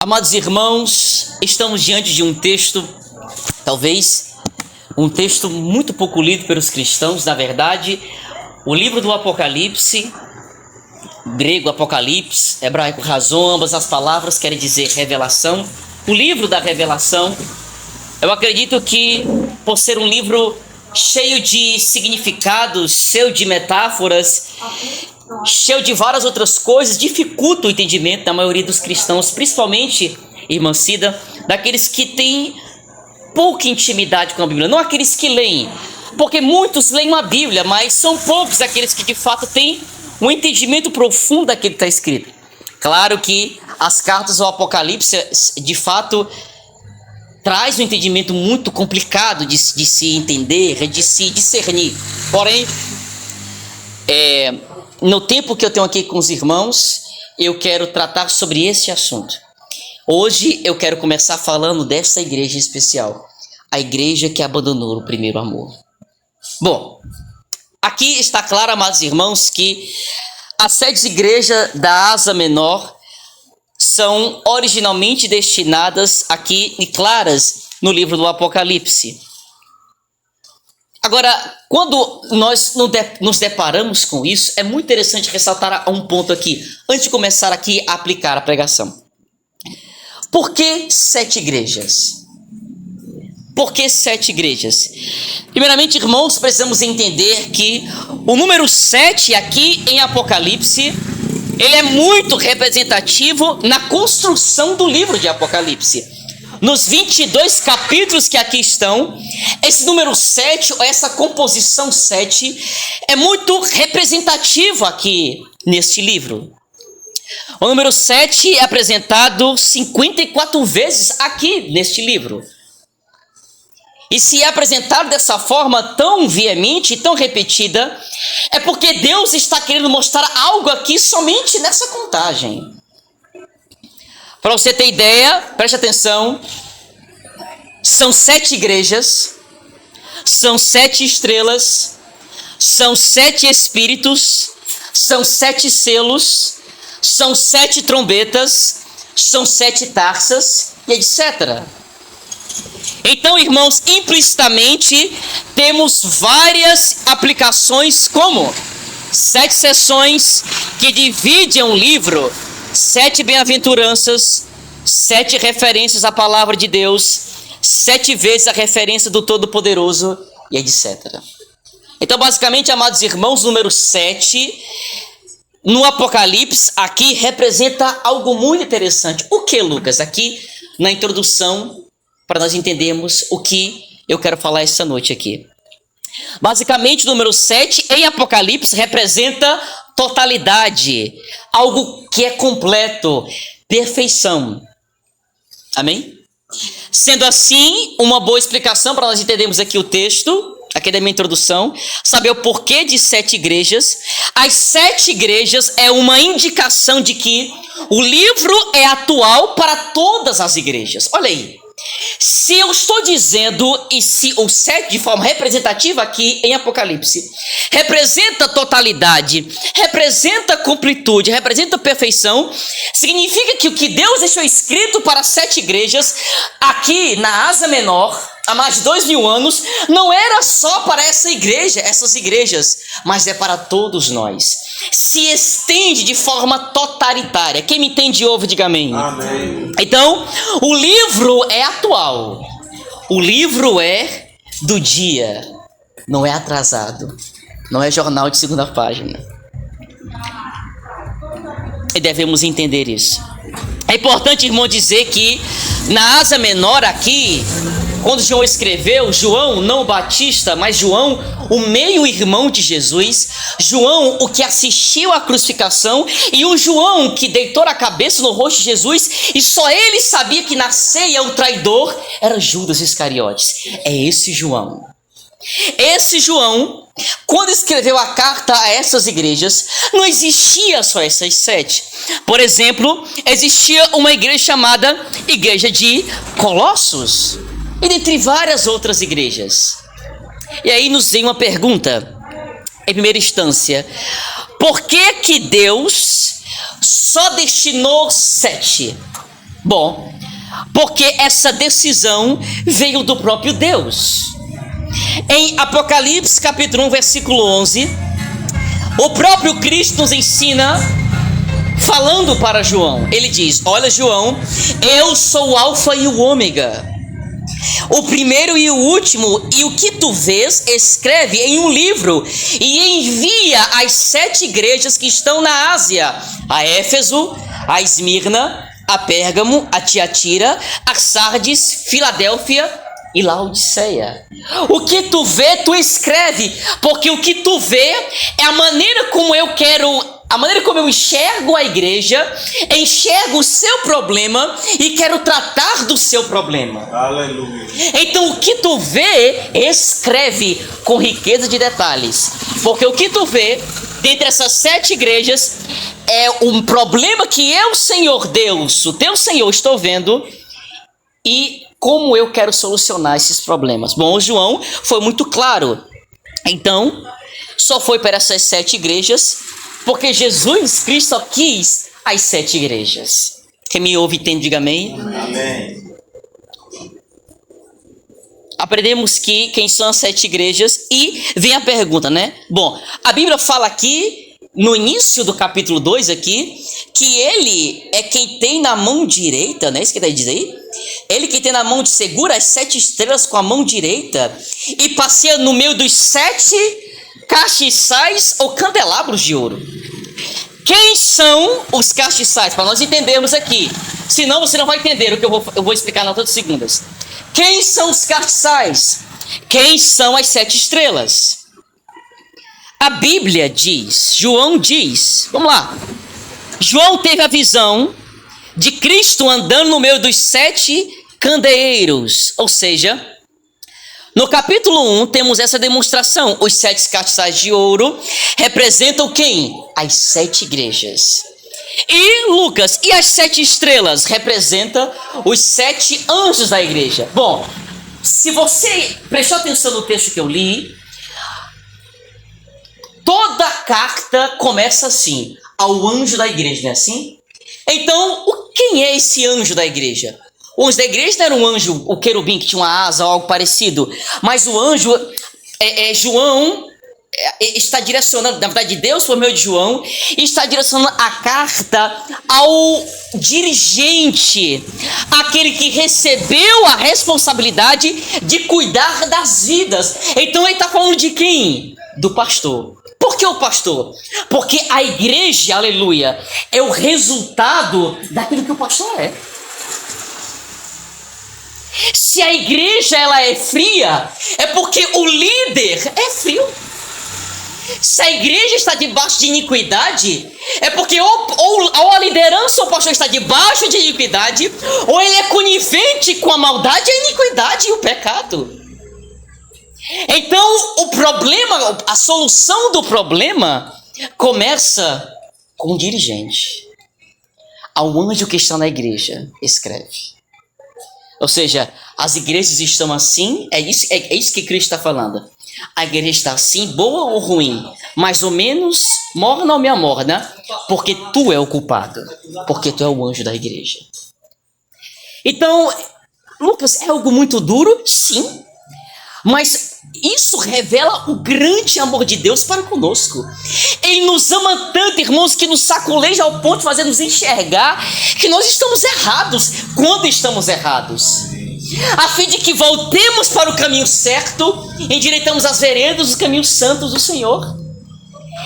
Amados irmãos, estamos diante de um texto, talvez um texto muito pouco lido pelos cristãos. Na verdade, o livro do Apocalipse, grego Apocalipse, hebraico razão, ambas as palavras querem dizer revelação. O livro da revelação, eu acredito que por ser um livro cheio de significados, cheio de metáforas, cheio de várias outras coisas, dificulta o entendimento da maioria dos cristãos, principalmente, irmã Cida, daqueles que têm pouca intimidade com a Bíblia, não aqueles que leem, porque muitos leem a Bíblia, mas são poucos aqueles que de fato têm um entendimento profundo daquilo que está escrito. Claro que as cartas ao Apocalipse, de fato, traz um entendimento muito complicado de se entender, de se discernir. Porém, no tempo que eu tenho aqui com os irmãos, eu quero tratar sobre este assunto. Hoje eu quero começar falando dessa igreja especial, a igreja que abandonou o primeiro amor. Bom, aqui está claro, amados irmãos, que as 7 igrejas da Ásia Menor são originalmente destinadas aqui e claras no livro do Apocalipse. Agora, quando nós nos deparamos com isso, é muito interessante ressaltar um ponto aqui, antes de começar aqui a aplicar a pregação. Por que 7 igrejas? Por que 7 igrejas? Primeiramente, irmãos, precisamos entender que o número 7 aqui em Apocalipse, ele é muito representativo na construção do livro de Apocalipse. Nos 22 capítulos que aqui estão, esse número 7, ou essa composição 7, é muito representativo aqui neste livro. O número 7 é apresentado 54 vezes aqui neste livro. E se é apresentado dessa forma tão veemente, tão repetida, é porque Deus está querendo mostrar algo aqui somente nessa contagem. Para você ter ideia, preste atenção, são 7 igrejas, são 7 estrelas, são 7 espíritos, são 7 selos, são 7 trombetas, são 7 taças e etc. Então, irmãos, implicitamente temos várias aplicações, como 7 sessões que dividem o livro, 7 bem-aventuranças, 7 referências à palavra de Deus, 7 vezes a referência do Todo-Poderoso e etc. Então, basicamente, amados irmãos, número 7 no Apocalipse aqui representa algo muito interessante. O que, Lucas? Aqui na introdução, para nós entendermos o que eu quero falar essa noite aqui. Basicamente, o número 7 em Apocalipse representa totalidade, algo que é completo, perfeição. Amém? Sendo assim, uma boa explicação para nós entendermos aqui o texto, aqui da minha introdução, saber o porquê de 7 igrejas. As 7 igrejas é uma indicação de que o livro é atual para todas as igrejas. Olha aí. Se eu estou dizendo, e se o 7 de forma representativa aqui em Apocalipse representa totalidade, representa completude, representa perfeição, significa que o que Deus deixou escrito para 7 igrejas aqui na Ásia Menor há mais de 2000 anos, não era só para essa igreja, essas igrejas, mas é para todos nós. Se estende de forma totalitária. Quem me entende ouve, diga amém. Amém. Então, o livro é atual. O livro é do dia. Não é atrasado. Não é jornal de segunda página. E devemos entender isso. É importante, irmão, dizer que na Ásia Menor aqui, quando João escreveu, João, não o Batista, mas João, o meio-irmão de Jesus, João, o que assistiu à crucificação, e o João que deitou a cabeça no rosto de Jesus, e só ele sabia que na ceia o traidor era Judas Iscariotes. É esse João. Esse João, quando escreveu a carta a essas igrejas, não existia só essas 7. Por exemplo, existia uma igreja chamada Igreja de Colossos, e dentre várias outras igrejas. E aí nos vem uma pergunta, em primeira instância: por que Deus só destinou 7? Bom, porque essa decisão veio do próprio Deus. Em Apocalipse capítulo 1, versículo 11, o próprio Cristo nos ensina, falando para João. Ele diz: olha, João, eu sou o Alfa e o Ômega, o primeiro e o último, e o que tu vês, escreve em um livro e envia às 7 igrejas que estão na Ásia: a Éfeso, a Esmirna, a Pérgamo, a Tiatira, a Sardes, Filadélfia e Laodiceia. O que tu vê, tu escreve, porque o que tu vê é a maneira como eu quero, a maneira como eu enxergo a igreja, enxergo o seu problema e quero tratar do seu problema. Aleluia. Então o que tu vê, escreve com riqueza de detalhes, porque o que tu vê dentre essas 7 igrejas é um problema que eu, Senhor Deus, o teu Senhor, estou vendo, e como eu quero solucionar esses problemas. Bom, o João foi muito claro. Então, só foi para essas 7 igrejas, porque Jesus Cristo quis as 7 igrejas. Quem me ouve entende, diga amém. Amém. Aprendemos que quem são as 7 igrejas, e vem a pergunta, né? Bom, a Bíblia fala aqui, no início do capítulo 2 aqui, que ele é quem tem na mão direita, né? Isso que está dizendo aí? Ele que tem na mão, segura as 7 estrelas com a mão direita e passeia no meio dos 7 castiçais ou candelabros de ouro. Quem são os castiçais? Para nós entendermos aqui. Senão você não vai entender o que eu vou explicar nas outras segundas. Quem são os castiçais? Quem são as 7 estrelas? A Bíblia diz, João diz, vamos lá. João teve a visão de Cristo andando no meio dos 7 candeeiros. Ou seja, no capítulo 1 temos essa demonstração. Os 7 castiçais de ouro representam quem? As 7 igrejas. E Lucas, e as 7 estrelas representam os 7 anjos da igreja. Bom, se você prestou atenção no texto que eu li, toda a carta começa assim: ao anjo da igreja, não é assim? Então, quem é esse anjo da igreja? O anjo da igreja não era um anjo, o querubim que tinha uma asa ou algo parecido, mas o anjo, João está direcionando, na verdade Deus por meio de João, está direcionando a carta ao dirigente, aquele que recebeu a responsabilidade de cuidar das vidas. Então ele está falando de quem? Do pastor. Por que o pastor? Porque a igreja, aleluia, é o resultado daquilo que o pastor é. Se a igreja ela é fria, é porque o líder é frio. Se a igreja está debaixo de iniquidade, é porque ou a liderança ou o pastor está debaixo de iniquidade, ou ele é conivente com a maldade, a iniquidade e o pecado. Então, o problema, a solução do problema começa com o dirigente. Ao anjo que está na igreja, escreve. Ou seja, as igrejas estão assim, é isso que Cristo está falando. A igreja está assim, boa ou ruim, mais ou menos, morna ou meia morna, porque tu é o culpado, porque tu é o anjo da igreja. Então, Lucas, é algo muito duro? Sim. Mas isso revela o grande amor de Deus para conosco. Ele nos ama tanto, irmãos, que nos saculeja ao ponto de fazer-nos enxergar que nós estamos errados quando estamos errados, a fim de que voltemos para o caminho certo, endireitamos as veredas dos caminhos santos do Senhor.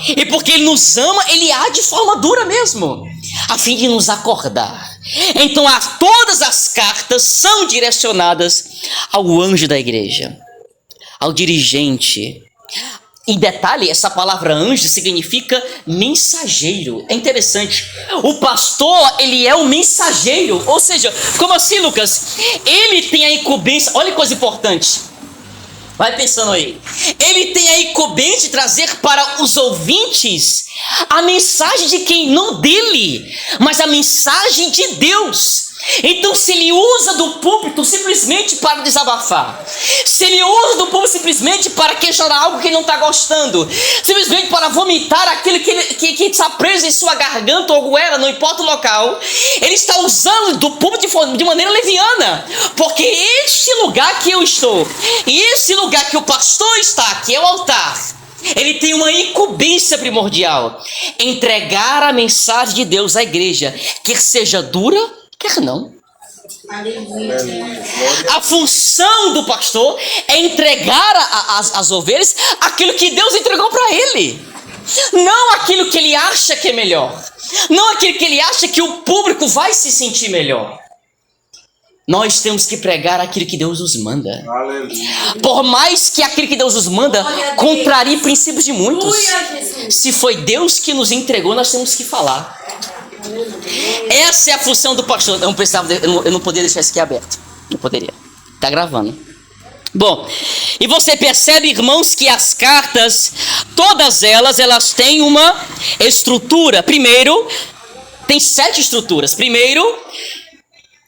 E porque Ele nos ama, Ele age de forma dura mesmo, a fim de nos acordar. Então todas as cartas são direcionadas ao anjo da igreja, ao dirigente. Em detalhe, essa palavra anjo significa mensageiro. É interessante. O pastor, ele é o mensageiro. Ou seja, como assim, Lucas? Ele tem a incumbência. Olha que coisa importante. Vai pensando aí. Ele tem a incumbência de trazer para os ouvintes a mensagem de quem? Não dele, mas a mensagem de Deus. Então, se ele usa do púlpito simplesmente para desabafar, se ele usa do púlpito simplesmente para questionar algo que ele não está gostando, simplesmente para vomitar aquilo que está preso em sua garganta ou goela, não importa o local, ele está usando do púlpito de maneira leviana, porque este lugar que eu estou, e esse lugar que o pastor está, que é o altar, ele tem uma incumbência primordial: entregar a mensagem de Deus à igreja, quer seja dura, quer não. A função do pastor é entregar às ovelhas aquilo que Deus entregou para ele, não aquilo que ele acha que é melhor, não aquilo que ele acha que o público vai se sentir melhor. Nós temos que pregar aquilo que Deus nos manda. Aleluia. Por mais que aquilo que Deus nos manda contrarie princípios de muitos, se foi Deus que nos entregou, nós temos que falar. Essa é a função do pastor. Eu não poderia deixar isso aqui aberto. Não poderia. Está gravando. Bom, e você percebe, irmãos, que as cartas, todas elas têm uma estrutura. Primeiro, tem 7 estruturas. Primeiro,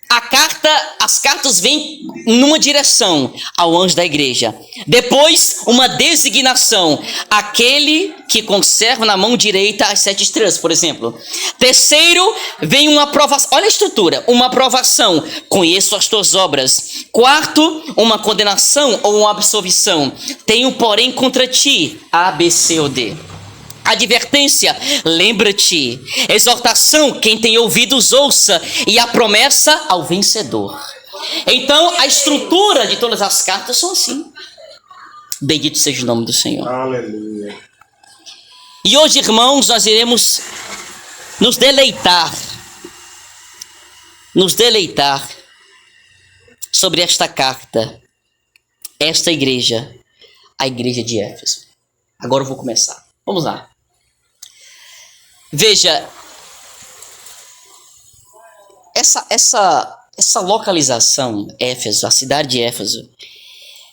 as cartas vêm numa direção ao anjo da igreja. Depois, uma designação: aquele que conserva na mão direita as 7 estrelas, por exemplo. Terceiro, vem uma aprovação. Olha a estrutura: uma aprovação: conheço as tuas obras. Quarto, uma condenação ou uma absolvição: tenho, porém, contra ti A, B, C ou D. Advertência: lembra-te. Exortação: quem tem ouvidos ouça. E a promessa ao vencedor. Então, a estrutura de todas as cartas são assim. Bendito seja o nome do Senhor. Aleluia. E hoje, irmãos, nós iremos nos deleitar sobre esta carta, esta igreja, a igreja de Éfeso. Agora eu vou começar. Vamos lá. Veja, essa localização, Éfeso, a cidade de Éfeso,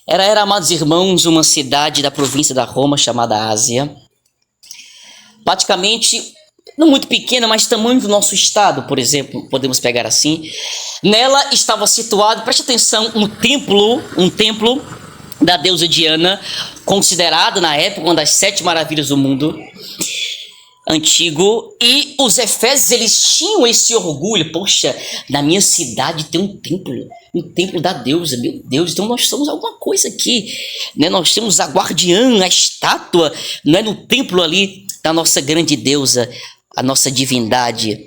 era, amados irmãos, uma cidade da província da Roma chamada Ásia, praticamente, não muito pequena, mas tamanho do nosso estado, por exemplo, podemos pegar assim. Nela estava situado, preste atenção, um templo da deusa Diana, considerado na época uma das 7 maravilhas do mundo antigo. E os efésios, eles tinham esse orgulho: poxa, na minha cidade tem um templo da deusa, meu Deus, então nós somos alguma coisa aqui, né? Nós temos a guardiã, a estátua, né, no templo ali da nossa grande deusa, a nossa divindade.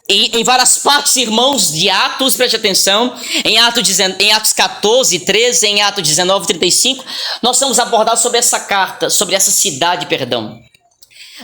E em várias partes, irmãos, de Atos, preste atenção, em Atos 14, 13, em Atos 19, 35, nós estamos abordados sobre essa carta, sobre essa cidade, perdão.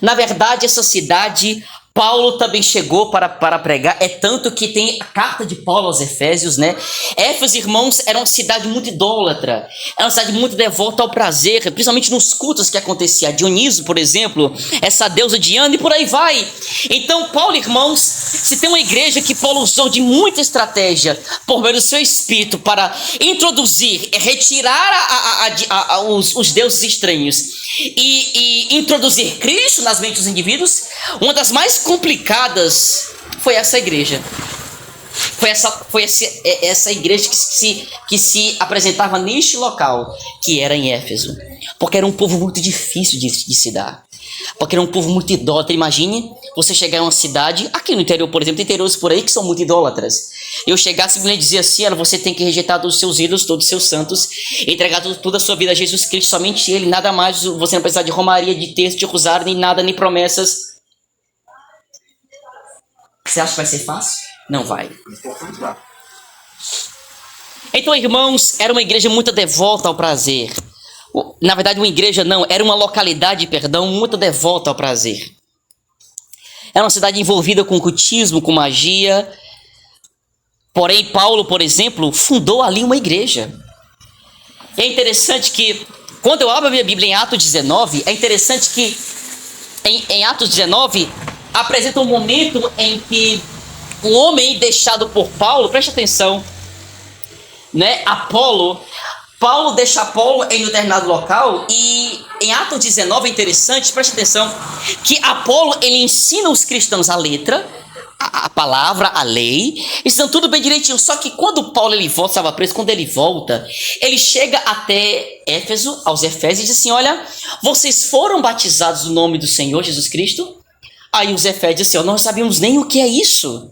Na verdade, essa cidade, Paulo também chegou para pregar, é tanto que tem a carta de Paulo aos Efésios, né? Éfeso, irmãos, era uma cidade muito idólatra, era uma cidade muito devota ao prazer, principalmente nos cultos que acontecia. Dioniso, por exemplo, essa deusa Diana, e por aí vai. Então, Paulo, irmãos, se tem uma igreja que Paulo usou de muita estratégia, por meio do seu espírito, para introduzir, retirar os deuses estranhos e introduzir Cristo nas mentes dos indivíduos, uma das mais complicadas foi essa igreja. Foi essa igreja que se apresentava neste local, que era em Éfeso. Porque era um povo muito difícil de se dar. Porque era um povo muito idólatra. Imagine você chegar em uma cidade, aqui no interior, por exemplo, tem interiores por aí que são muito idólatras. Eu chegar simplesmente dizer assim: você tem que rejeitar todos os seus ídolos, todos os seus santos, entregar toda a sua vida a Jesus Cristo, somente Ele, nada mais. Você não precisa de romaria, de texto, de rosário, nem nada, nem promessas. Você acha que vai ser fácil? Não vai. Então, irmãos, era uma igreja muito devota ao prazer. Na verdade, uma igreja não, era uma localidade, perdão, muito devota ao prazer. Era uma cidade envolvida com cultismo, com magia. Porém, Paulo, por exemplo, fundou ali uma igreja. E é interessante que, quando eu abro a minha Bíblia em Atos 19, é interessante que em Atos 19 apresenta um momento em que um homem deixado por Paulo, preste atenção, né? Paulo deixa Apolo em um determinado local, e em Atos 19 é interessante, preste atenção, que Apolo, ele ensina os cristãos a letra, a palavra, a lei, estão tudo bem direitinho. Só que quando Paulo ele volta, estava preso, quando ele volta, ele chega até Éfeso, aos Efésios, e diz assim: olha, vocês foram batizados no nome do Senhor Jesus Cristo? Aí os Efésios dizem assim: nós não sabíamos nem o que é isso.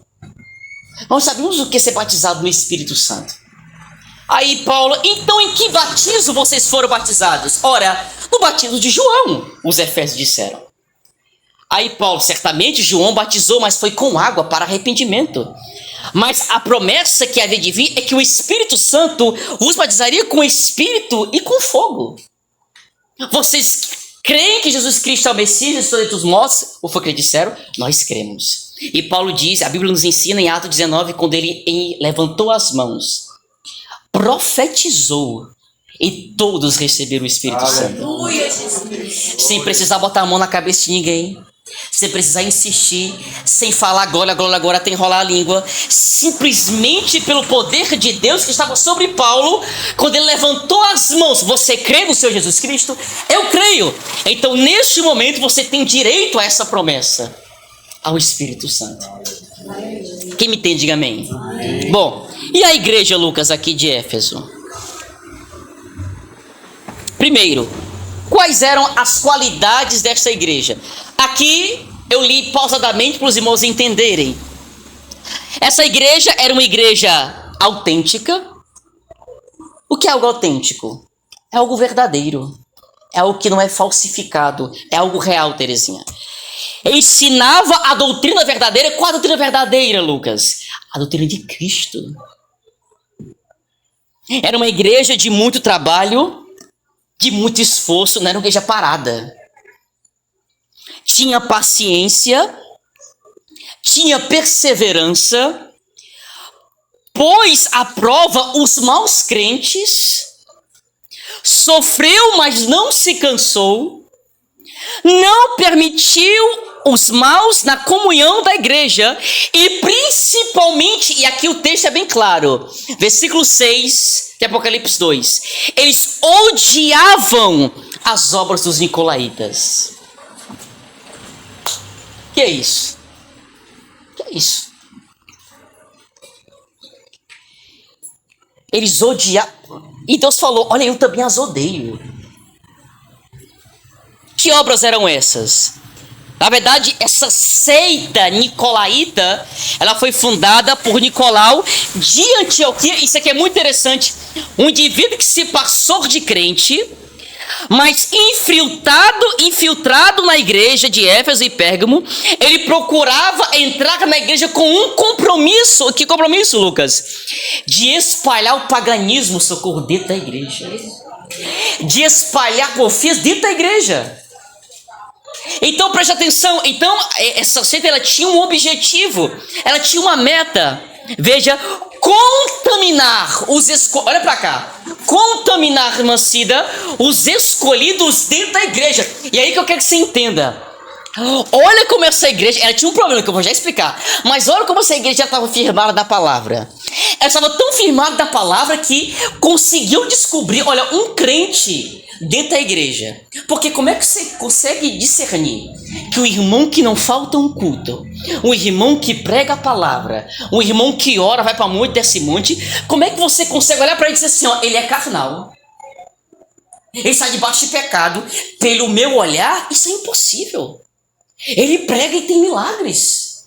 Nós sabíamos o que é ser batizado no Espírito Santo. Aí Paulo: então em que batismo vocês foram batizados? Ora, no batismo de João, os Efésios disseram. Aí Paulo: certamente João batizou, mas foi com água para arrependimento. Mas a promessa que havia de vir é que o Espírito Santo vos batizaria com Espírito e com fogo. Vocês creem que Jesus Cristo é o Messias, ressuscitou dentre os mortos? Ou foi o que eles disseram? Nós cremos. E Paulo diz, a Bíblia nos ensina em Atos 19, quando ele levantou as mãos, profetizou, e todos receberam o Espírito Santo. Sem precisar botar a mão na cabeça de ninguém, sem precisar insistir, sem falar agora, tem que enrolar a língua, simplesmente pelo poder de Deus que estava sobre Paulo, quando ele levantou as mãos. Você crê no Senhor Jesus Cristo? Eu creio. Então neste momento você tem direito a essa promessa, ao Espírito Santo. Quem me entende, diga amém. Bom, e a igreja, Lucas, aqui de Éfeso? Primeiro, quais eram as qualidades dessa igreja? Aqui eu li pausadamente para os irmãos entenderem. Essa igreja era uma igreja autêntica. O que é algo autêntico? É algo verdadeiro. É algo que não é falsificado. É algo real, Terezinha. Ensinava a doutrina verdadeira. Qual a doutrina verdadeira, Lucas? A doutrina de Cristo. Era uma igreja de muito trabalho, de muito esforço, não era uma igreja parada. Tinha paciência, tinha perseverança, pôs à prova os maus crentes, sofreu, mas não se cansou, não permitiu os maus na comunhão da igreja e principalmente, e aqui o texto é bem claro, versículo 6 de Apocalipse 2, eles odiavam as obras dos nicolaítas. Que é isso? Que é isso? Eles odiavam. E Deus falou: olha, eu também as odeio. Que obras eram essas? Na verdade, essa seita nicolaíta, ela foi fundada por Nicolau de Antioquia. Isso aqui é muito interessante. Um indivíduo que se passou de crente, mas infiltrado na igreja de Éfeso e Pérgamo, ele procurava entrar na igreja com um compromisso. Que compromisso, Lucas? De espalhar o paganismo, socorro, dentro da igreja. De espalhar porfias dentro da igreja. Então preste atenção. Então essa seita, ela tinha um objetivo, ela tinha uma meta. Veja, contaminar os olha pra cá, contaminar, irmã Cida, os escolhidos dentro da igreja. E aí que eu quero que você entenda. Olha como essa igreja, ela tinha um problema que eu vou já explicar, mas olha como essa igreja já estava firmada na palavra. Ela estava tão firmada na palavra que conseguiu descobrir, olha, um crente dentro da igreja. Porque como é que você consegue discernir que o irmão que não falta um culto, um irmão que prega a palavra, um irmão que ora, vai para monte, desce monte, como é que você consegue olhar para ele e dizer assim, ó, ele é carnal, ele está debaixo de pecado? Pelo meu olhar, isso é impossível. Ele prega e tem milagres.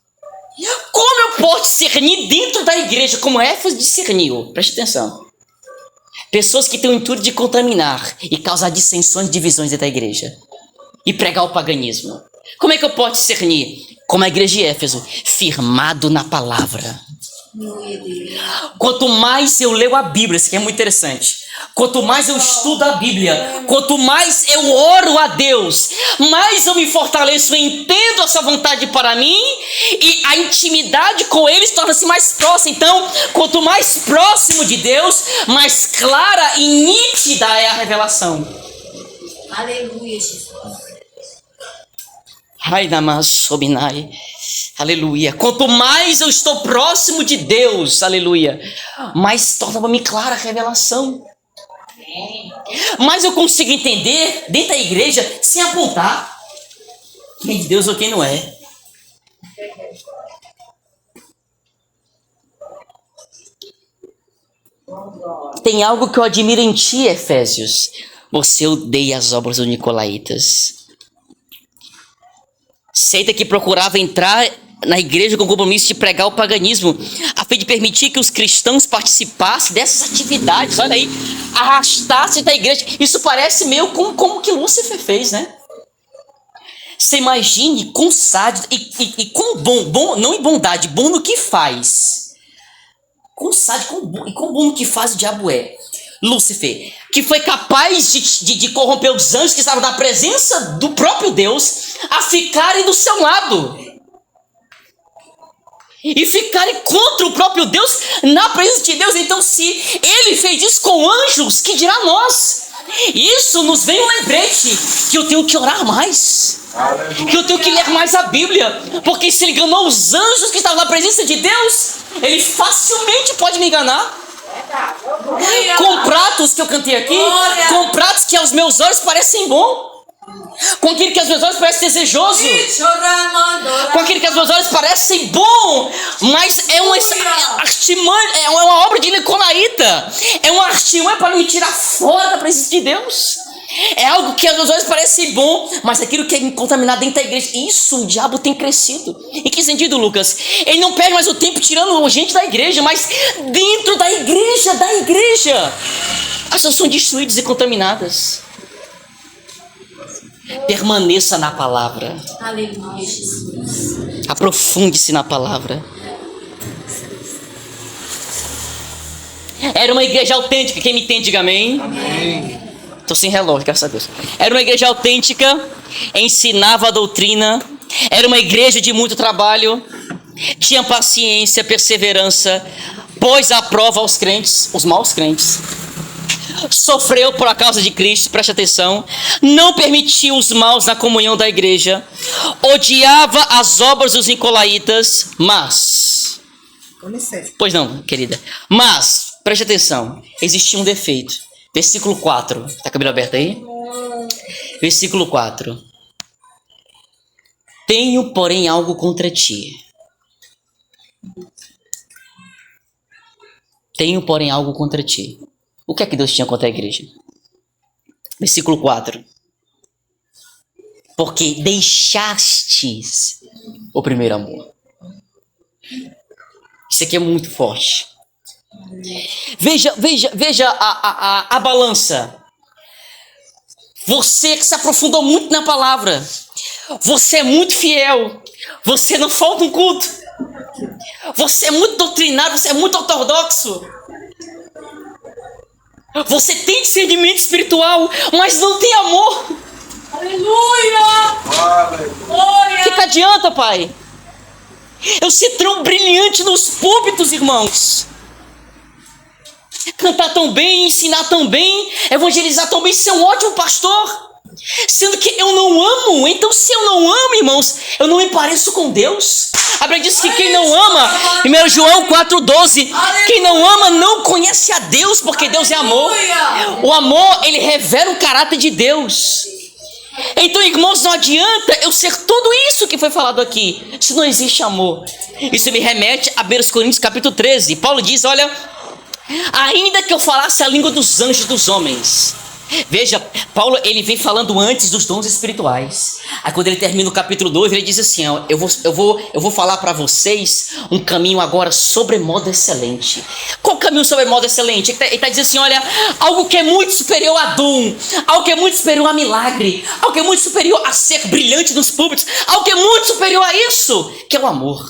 Como eu posso discernir dentro da igreja como Éfeso discerniu? Preste atenção. Pessoas que têm o intuito de contaminar e causar dissensões e divisões dentro da igreja e pregar o paganismo. Como é que eu posso discernir? Como a igreja de Éfeso, firmado na palavra. Quanto mais eu leio a Bíblia, isso aqui é muito interessante. Quanto mais eu estudo a Bíblia, quanto mais eu oro a Deus, mais eu me fortaleço, entendo a sua vontade para mim e a intimidade com Ele torna-se mais próxima. Então, quanto mais próximo de Deus, mais clara e nítida é a revelação. Aleluia, Jesus. Ai, namasobinai. Aleluia. Quanto mais eu estou próximo de Deus, aleluia, mais torna-me clara a revelação. Mas eu consigo entender dentro da igreja sem apontar quem é de Deus ou quem não é. Tem algo que eu admiro em ti, Efésios. Você odeia as obras dos nicolaítas. Seita que procurava entrar na igreja com o compromisso de pregar o paganismo, a fim de permitir que os cristãos participassem dessas atividades. Olha aí, arrastasse da igreja. Isso parece meio como que Lúcifer fez, né? Você imagine com sádico e com bom, não em bondade, bom no que faz. Com sádico e com bom no que faz o diabo é. Lúcifer, que foi capaz de corromper os anjos que estavam na presença do próprio Deus a ficarem do seu lado. E ficarem contra o próprio Deus na presença de Deus. Então, se ele fez isso com anjos, que dirá nós? Isso nos vem um lembrete que eu tenho que orar mais. Que eu tenho que ler mais a Bíblia. Porque se ele enganou os anjos que estavam na presença de Deus, ele facilmente pode me enganar. Com pratos que eu cantei aqui, com pratos que aos meus olhos parecem bom, com aquilo que aos meus olhos parece desejoso, com aquilo que aos meus olhos parece bom, mas é uma artimanha, é uma obra de nicolaíta, é uma artimanha para me tirar fora da presença de Deus. É algo que aos meus olhos parece bom, mas aquilo que é contaminado dentro da igreja. Isso, o diabo tem crescido. Em que sentido, Lucas? Ele não perde mais o tempo tirando gente da igreja, mas dentro da igreja, as pessoas são destruídas e contaminadas. Permaneça na palavra. Aleluia, Jesus. Aprofunde-se na palavra. Era uma igreja autêntica. Quem me entende, diga amém. Amém. Estou sem relógio, graças a Deus. Era uma igreja autêntica, ensinava a doutrina, era uma igreja de muito trabalho, tinha paciência, perseverança, pôs à prova aos crentes, os maus crentes, sofreu por causa de Cristo, preste atenção, não permitia os maus na comunhão da igreja, odiava as obras dos nicolaítas, mas... Pois não, querida. Mas, preste atenção, existia um defeito. Versículo 4. Está com a Bíblia aberta aí? Versículo 4. Tenho, porém, algo contra ti. Tenho, porém, algo contra ti. O que é que Deus tinha contra a igreja? Versículo 4. Porque deixastes o primeiro amor. Isso aqui é muito forte. Veja a balança. Você que se aprofundou muito na palavra, você é muito fiel, você não falta um culto, você é muito doutrinário, você é muito ortodoxo, você tem discernimento espiritual, mas não tem amor. Aleluia! O que adianta, pai? Eu ser tão brilhante nos púlpitos, irmãos, cantar tão bem, ensinar tão bem, evangelizar tão bem, ser um ótimo pastor, sendo que eu não amo. Então, se eu não amo, irmãos, eu não me pareço com Deus. A Bíblia diz que quem não ama, 1 João 4,12, quem não ama não conhece a Deus, porque Deus é amor. O amor, ele revela o caráter de Deus. Então, irmãos, não adianta eu ser tudo isso que foi falado aqui, se não existe amor. Isso me remete a 1 Coríntios capítulo 13. Paulo diz, olha, ainda que eu falasse a língua dos anjos dos homens. Veja, Paulo, ele vem falando antes dos dons espirituais. Aí quando ele termina o capítulo 2, ele diz assim, ó, eu vou falar para vocês um caminho agora sobremodo excelente. Qual caminho sobremodo excelente? Ele está dizendo assim, olha, algo que é muito superior a dom, algo que é muito superior a milagre, algo que é muito superior a ser brilhante nos púlpitos, algo que é muito superior a isso, que é o amor.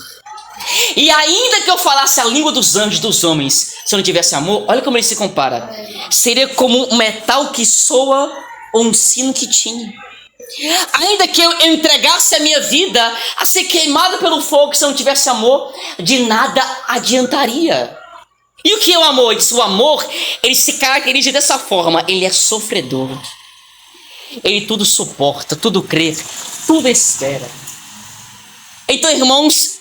E ainda que eu falasse a língua dos anjos, dos homens, se eu não tivesse amor, olha como ele se compara. Seria como um metal que soa ou um sino que tine. Ainda que eu entregasse a minha vida a ser queimada pelo fogo, se eu não tivesse amor, de nada adiantaria. E o que é o amor? Ele diz, o amor, ele se caracteriza dessa forma. Ele é sofredor. Ele tudo suporta, tudo crê, tudo espera. Então, irmãos,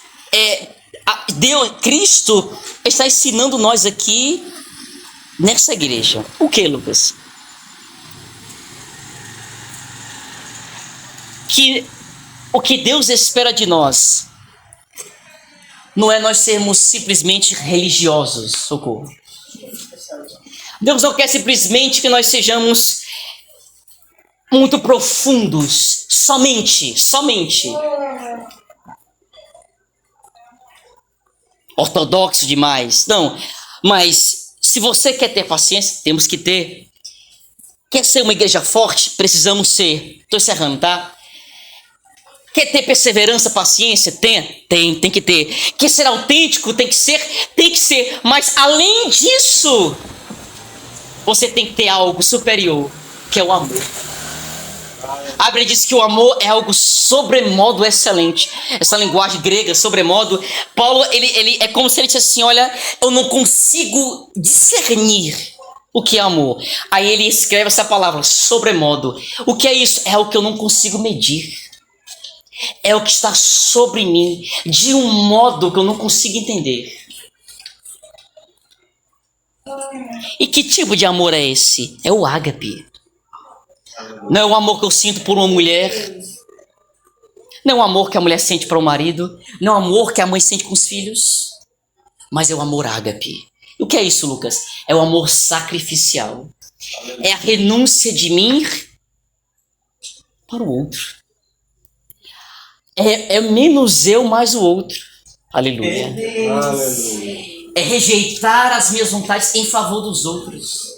Cristo está ensinando nós aqui nessa igreja. O que, Lucas? Que o que Deus espera de nós não é nós sermos simplesmente religiosos, socorro. Deus não quer simplesmente que nós sejamos muito profundos, somente. Ortodoxo demais. Não, mas se você quer ter paciência, temos que ter. Quer ser uma igreja forte? Precisamos ser. Estou encerrando, tá? Quer ter perseverança, paciência? Tem que ter. Quer ser autêntico? Tem que ser. Mas além disso, você tem que ter algo superior, que é o amor. A Bíblia diz que o amor é algo sobremodo excelente. Essa linguagem grega, sobremodo. Paulo, ele é como se ele dissesse assim, olha, eu não consigo discernir o que é amor. Aí ele escreve essa palavra, sobremodo. O que é isso? É o que eu não consigo medir. É o que está sobre mim, de um modo que eu não consigo entender. E que tipo de amor é esse? É o ágape. Não é o amor que eu sinto por uma mulher. Não é o amor que a mulher sente para o marido. Não é o amor que a mãe sente com os filhos. Mas é o amor ágape. E o que é isso, Lucas? É o amor sacrificial. É a renúncia de mim para o outro. É menos eu, mais o outro. Aleluia. É rejeitar as minhas vontades em favor dos outros.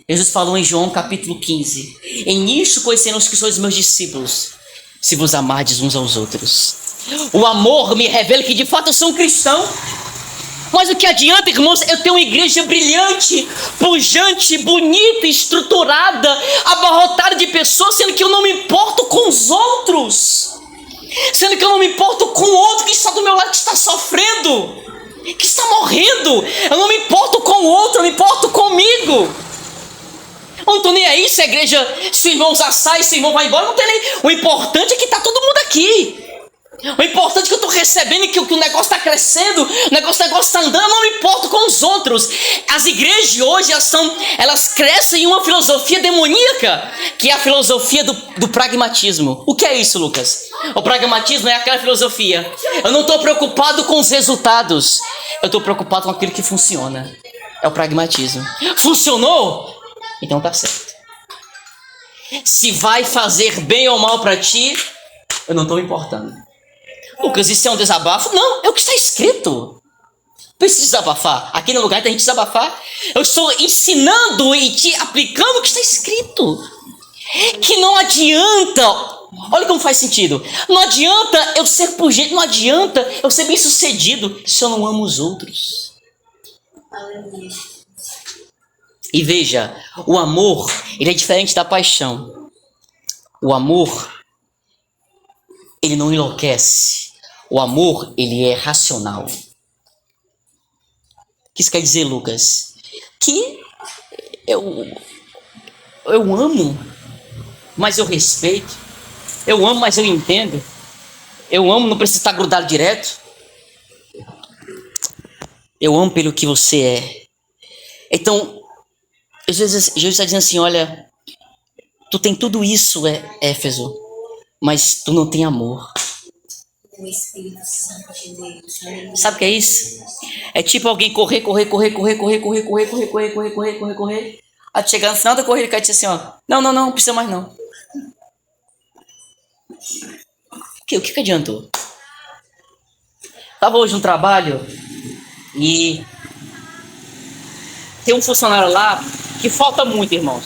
Jesus falou em João capítulo 15. Em isso conhecerão que sois meus discípulos, se vos amardes uns aos outros. O amor me revela que de fato eu sou um cristão. Mas o que adianta, irmãos, eu ter uma igreja brilhante, pujante, bonita, estruturada, abarrotada de pessoas, sendo que eu não me importo com os outros. Sendo que eu não me importo com o outro que está do meu lado, que está sofrendo, que está morrendo. Eu não me importo com o outro, eu me importo comigo. Eu não estou nem aí se a igreja, se o irmão já sai, se o irmão vai embora, não tem nem. O importante é que está todo mundo aqui. O importante é que eu estou recebendo e que o negócio está crescendo, o negócio está andando, eu não me importo com os outros. As igrejas de hoje, elas crescem em uma filosofia demoníaca, que é a filosofia do pragmatismo. O que é isso, Lucas? O pragmatismo é aquela filosofia. Eu não estou preocupado com os resultados, eu estou preocupado com aquilo que funciona. É o pragmatismo. Funcionou? Então tá certo. Se vai fazer bem ou mal para ti, eu não estou me importando. Lucas, isso é um desabafo? Não, é o que está escrito. Precisa desabafar. Aqui no lugar tem gente desabafar. Eu estou ensinando e te aplicando o que está escrito. Que não adianta. Olha como faz sentido. Não adianta eu ser pujante, não adianta eu ser bem sucedido se eu não amo os outros. E veja, o amor, ele é diferente da paixão. O amor, ele não enlouquece. O amor, ele é racional. O que isso quer dizer, Lucas? Que eu amo, mas eu respeito. Eu amo, mas eu entendo. Eu amo, não precisa estar grudado direto. Eu amo pelo que você é. Então, às vezes, Jesus está dizendo assim, olha, tu tem tudo isso, Éfeso, mas tu não tem amor. O Espírito Santo de Deus. Sabe o que é isso? É tipo alguém correr. Aí chegar no final da corrida, o cara diz assim, ó, não precisa mais não. O que adiantou? Tava hoje no trabalho e tem um funcionário lá que falta muito, irmãos.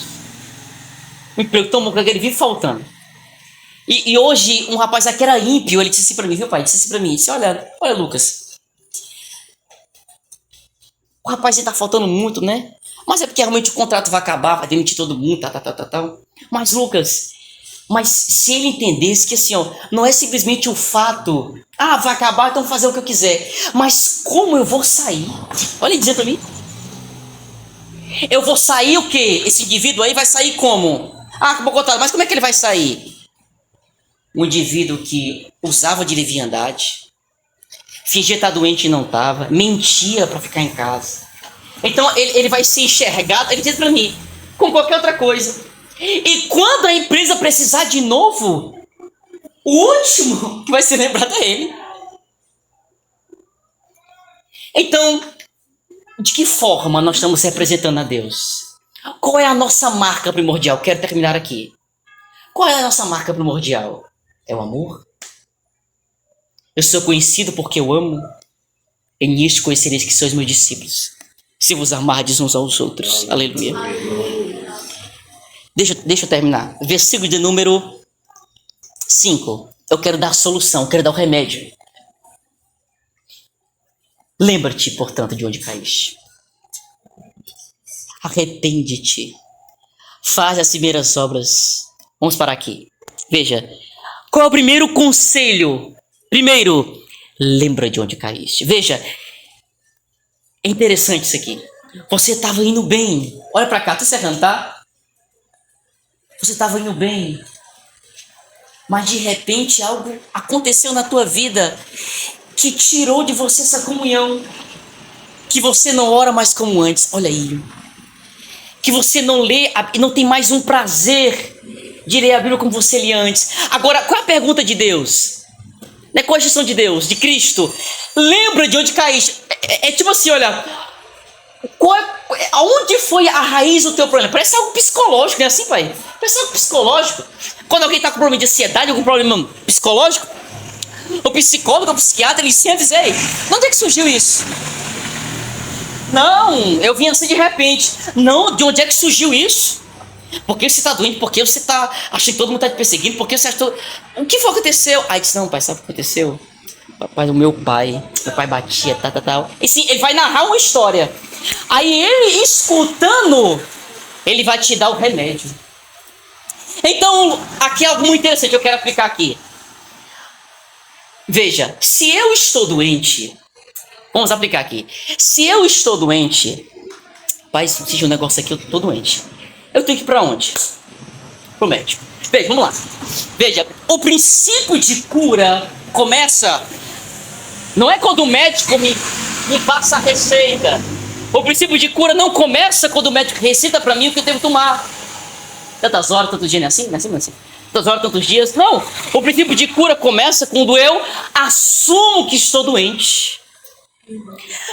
O emprego tão bom que ele vive faltando. E hoje, um rapaz aqui era ímpio, ele disse assim pra mim, viu pai? Disse assim pra mim, disse, olha Lucas, o rapaz tá faltando muito, né? Mas é porque realmente o contrato vai acabar, vai demitir todo mundo, tal. Mas Lucas, se ele entendesse que assim, ó, não é simplesmente o fato, vai acabar, então vou fazer o que eu quiser. Mas como eu vou sair? Olha ele dizendo pra mim. Eu vou sair o quê? Esse indivíduo aí vai sair como? Acabou o contrato, mas como é que ele vai sair? Um indivíduo que usava de leviandade, fingia estar doente e não estava, mentia para ficar em casa. Então ele vai ser enxergado, ele diz para mim, com qualquer outra coisa. E quando a empresa precisar de novo, o último que vai ser lembrado é ele. Então, De que forma nós estamos representando a Deus? Qual é a nossa marca primordial? Quero terminar aqui. Qual é a nossa marca primordial? É o amor? Eu sou conhecido porque eu amo. E nisto conhecereis que sois meus discípulos, se vos amardes uns aos outros. Aleluia. Deixa eu terminar. Versículo de número 5. Eu quero dar a solução, quero dar o remédio. Lembra-te, portanto, de onde caíste. Arrepende-te. Faz as primeiras obras. Vamos parar aqui. Veja. Qual é o primeiro conselho? Primeiro, lembra de onde caíste. Veja. É interessante isso aqui. Você estava indo bem. Olha para cá, estou encerrando, tá? Você estava indo bem. Mas de repente algo aconteceu na tua vida que tirou de você essa comunhão. Que você não ora mais como antes. Olha aí. Que você não lê e não tem mais um prazer de ler a Bíblia como você lia antes. Agora, qual é a pergunta de Deus? Não é qual a gestão de Deus, de Cristo? Lembra de onde caíste. É tipo assim, olha. Aonde foi a raiz do teu problema? Parece algo psicológico, não é assim, pai? Parece algo psicológico. Quando alguém está com problema de ansiedade, algum problema psicológico, o psicólogo, o psiquiatra, ele senta e diz: ei, de onde é que surgiu isso? Não, eu vim assim de repente. Não, de onde é que surgiu isso? Por que você está doente? Por que você está achando que todo mundo está te perseguindo? Por que você achou... O que foi que aconteceu? Aí disse: não, pai, sabe o que aconteceu? Papai, o meu pai batia, tal. E sim, ele vai narrar uma história. Aí ele, escutando, ele vai te dar o remédio. Então, aqui é algo muito interessante que eu quero aplicar aqui. Veja, se eu estou doente, vamos aplicar aqui. Se eu estou doente, pai, existe um negócio aqui, eu estou doente. Eu tenho que ir para onde? Pro médico. Veja, vamos lá. Veja, o princípio de cura começa... Não é quando o médico me passa a receita. O princípio de cura não começa quando o médico receita para mim o que eu devo tomar. Tantas horas, tantos dias, não é assim? Não é assim, não é assim. Tantas horas, tantos dias. Não. O princípio de cura começa quando eu assumo que estou doente.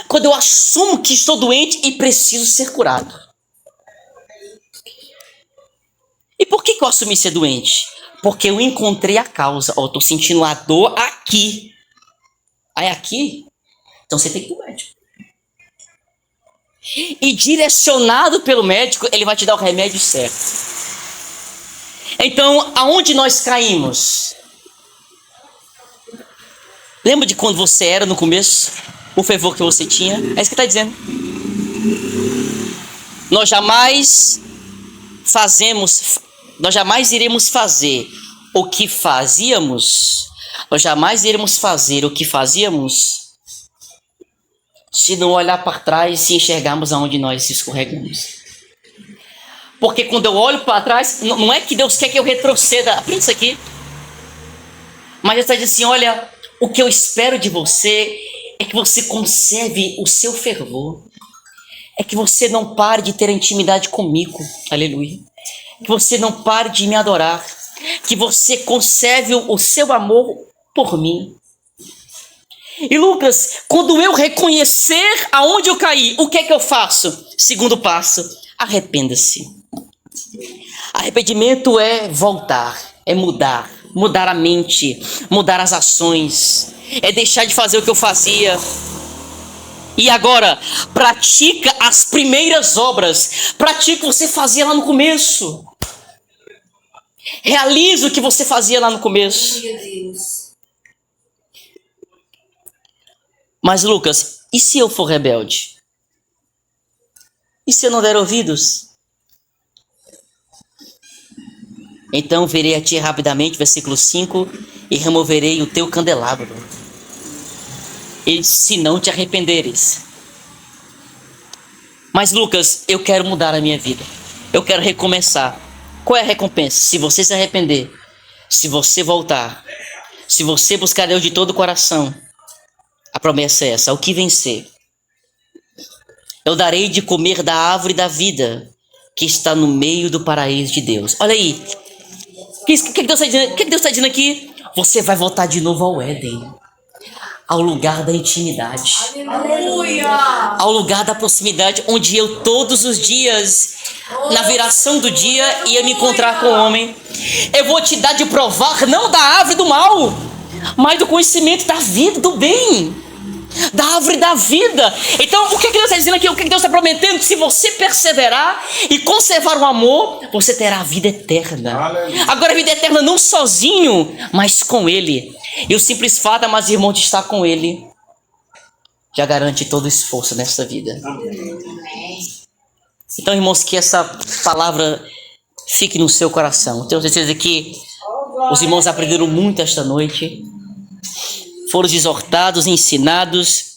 Quando eu assumo que estou doente e preciso ser curado. E por que eu assumi ser doente? Porque eu encontrei a causa. Ó, eu estou sentindo a dor aqui. Aí aqui, então você tem que ir pro médico. E direcionado pelo médico, ele vai te dar o remédio certo. Então, aonde nós caímos? Lembra de quando você era no começo? O fervor que você tinha? É isso que está dizendo. Nós jamais iremos fazer o que fazíamos. Nós jamais iremos fazer o que fazíamos se não olhar para trás e enxergarmos aonde nós escorregamos. Porque quando eu olho para trás, não é que Deus quer que eu retroceda. Aprende isso aqui. Mas Ele está dizendo assim: olha, o que eu espero de você é que você conserve o seu fervor. É que você não pare de ter intimidade comigo. Aleluia. Que você não pare de me adorar. Que você conserve o seu amor por mim. E Lucas, quando eu reconhecer aonde eu caí, o que é que eu faço? Segundo passo, arrependa-se. Arrependimento é voltar, é mudar a mente, mudar as ações, é deixar de fazer o que eu fazia. E agora, pratica as primeiras obras, pratica o que você fazia lá no começo. Realiza o que você fazia lá no começo. Mas Lucas, e se eu for rebelde? E se eu não der ouvidos? Então virei a ti rapidamente, versículo 5, e removerei o teu candelabro. E se não te arrependeres. Mas Lucas, eu quero mudar a minha vida. Eu quero recomeçar. Qual é a recompensa? Se você se arrepender, se você voltar, se você buscar Deus de todo o coração, a promessa é essa: o que vencer, eu darei de comer da árvore da vida que está no meio do paraíso de Deus. Olha aí. O que Deus está dizendo aqui? Você vai voltar de novo ao Éden. ao lugar da intimidade, Aleluia! ao lugar da proximidade, onde eu todos os dias, na viração do dia, ia me encontrar com o homem. Eu vou te dar de provar, não da árvore do mal, mas do conhecimento da vida, do bem, da árvore da vida. Então, o que Deus está dizendo aqui? O que Deus está prometendo? Que se você perseverar e conservar o amor, você terá a vida eterna. Aleluia. Agora, a vida eterna não sozinho, mas com Ele. E o simples fato, mas irmão, de estar com Ele já garante todo o esforço nessa vida. Então, irmãos, que essa palavra fique no seu coração. Tenho certeza que os irmãos aprenderam muito esta noite. Foram exortados, ensinados.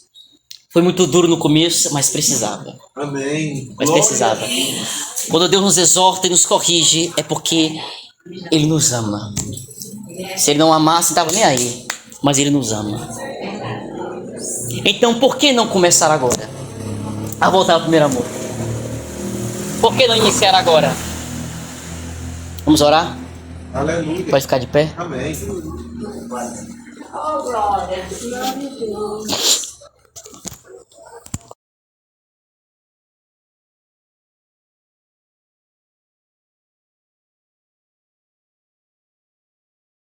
Foi muito duro no começo, mas precisava. Amém. Mas Glória precisava. a Deus. Quando Deus nos exorta e nos corrige, é porque Ele nos ama. Se Ele não amasse, não estava nem aí. Mas Ele nos ama. Então, por que não começar agora a voltar ao primeiro amor? Por que não iniciar agora? Vamos orar? Aleluia. Pode ficar de pé? Amém. Oh, glória!